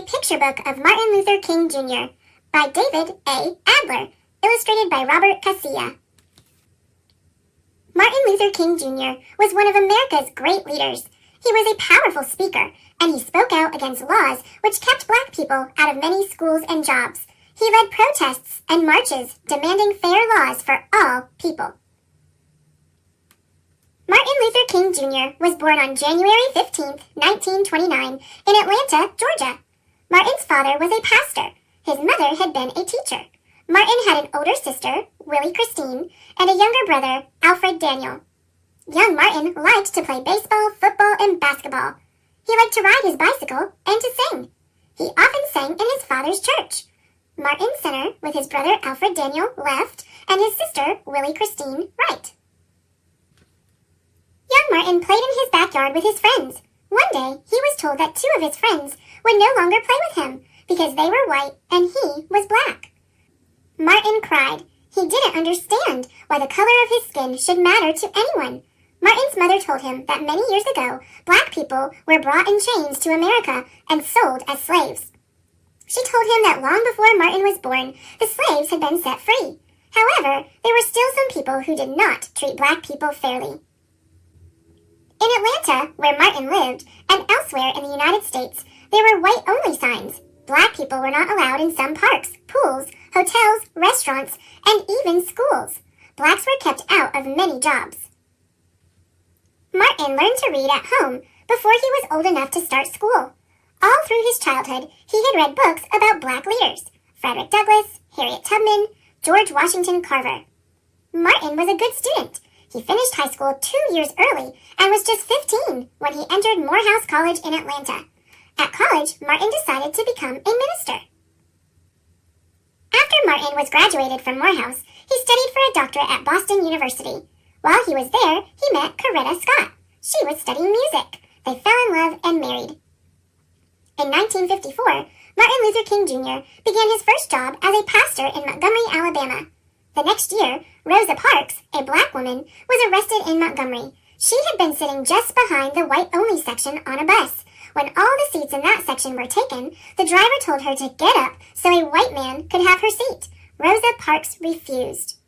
a picture book of Martin Luther King Jr. by David A. Adler, illustrated by Robert Casilla. Martin Luther King Jr. was one of America's great leaders. He was a powerful speaker, and he spoke out against laws which kept black people out of many schools and jobs. He led protests and marches demanding fair laws for all people. Martin Luther King Jr. was born on January 15, 1929, in Atlanta, Georgia. Martin's father was a pastor. His mother had been a teacher. Martin had an older sister, Willie Christine, and a younger brother, Alfred Daniel. Young Martin liked to play baseball, football, and basketball. He liked to ride his bicycle and to sing. He often sang in his father's church. Martin center, with his brother Alfred Daniel left, and his sister, Willie Christine, right. Young Martin played in his backyard with his friends. One day, he was told that two of his friends would no longer play with him because they were white and he was black. Martin cried. He didn't understand why the color of his skin should matter to anyone. Martin's mother told him that many years ago, black people were brought in chains to America and sold as slaves. She told him that long before Martin was born, the slaves had been set free. However, there were still some people who did not treat black people fairly. In Atlanta, where Martin lived, and elsewhere in the United States, there were white-only signs. Black people were not allowed in some parks, pools, hotels, restaurants, and even schools. Blacks were kept out of many jobs. Martin learned to read at home before he was old enough to start school. All through his childhood, he had read books about black leaders: Frederick Douglass, Harriet Tubman, George Washington Carver. Martin was a good student. He finished high school 2 years early and was just 15 when he entered Morehouse College in Atlanta. At college, Martin decided to become a minister. After Martin was graduated from Morehouse, he studied for a doctorate at Boston University. While he was there, he met Coretta Scott. She was studying music. They fell in love and married. In 1954, Martin Luther King Jr. began his first job as a pastor in Montgomery, Alabama. The next year, Rosa Parks, a black woman, was arrested in Montgomery. She had been sitting just behind the white-only section on a bus. When all the seats in that section were taken, the driver told her to get up so a white man could have her seat. Rosa Parks refused.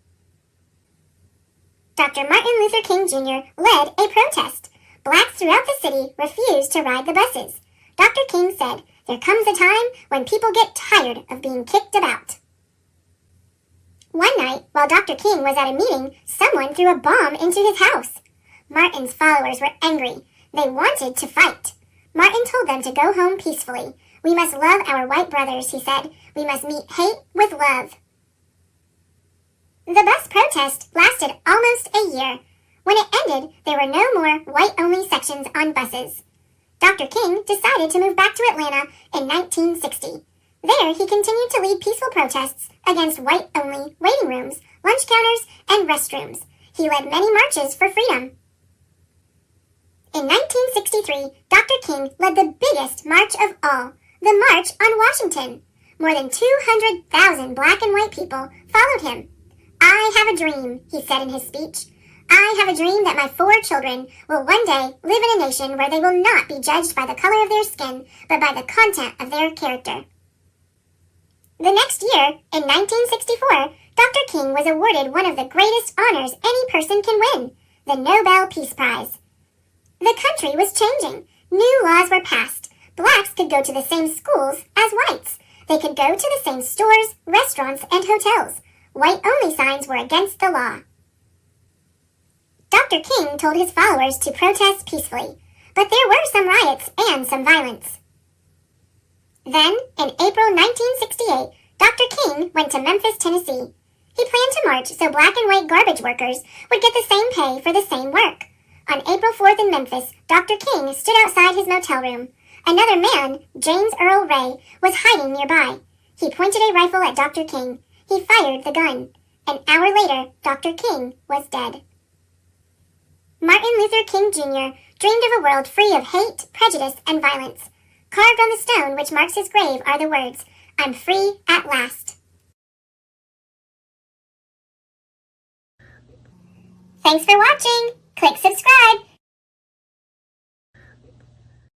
Dr. Martin Luther King Jr. led a protest. Blacks throughout the city refused to ride the buses. Dr. King said, "There comes a time when people get tired of being kicked about." One night, while Dr. King was at a meeting, someone threw a bomb into his house. Martin's followers were angry. They wanted to fight. Martin told them to go home peacefully. "We must love our white brothers," he said. "We must meet hate with love." The bus protest lasted almost a year. When it ended, there were no more white-only sections on buses. Dr. King decided to move back to Atlanta in 1960. There, he continued to lead peaceful protests against white-only waiting rooms, lunch counters, and restrooms. He led many marches for freedom. In 1963, Dr. King led the biggest march of all, the March on Washington. More than 200,000 black and white people followed him. "I have a dream," he said in his speech. "I have a dream that my 4 children will one day live in a nation where they will not be judged by the color of their skin, but by the content of their character." The next year, in 1964, Dr. King was awarded one of the greatest honors any person can win, the Nobel Peace Prize. The country was changing. New laws were passed. Blacks could go to the same schools as whites. They could go to the same stores, restaurants, and hotels. White-only signs were against the law. Dr. King told his followers to protest peacefully, but there were some riots and some violence. Then, in April 1968, Dr. King went to Memphis, Tennessee. He planned to march so black and white garbage workers would get the same pay for the same work. On April 4th in Memphis, Dr. King stood outside his motel room. Another man, James Earl Ray, was hiding nearby. He pointed a rifle at Dr. King. He fired the gun. An hour later, Dr. King was dead. Martin Luther King Jr. dreamed of a world free of hate, prejudice, and violence. Carved on the stone which marks his grave are the words, "I'm free at last." Thanks for watching! Click subscribe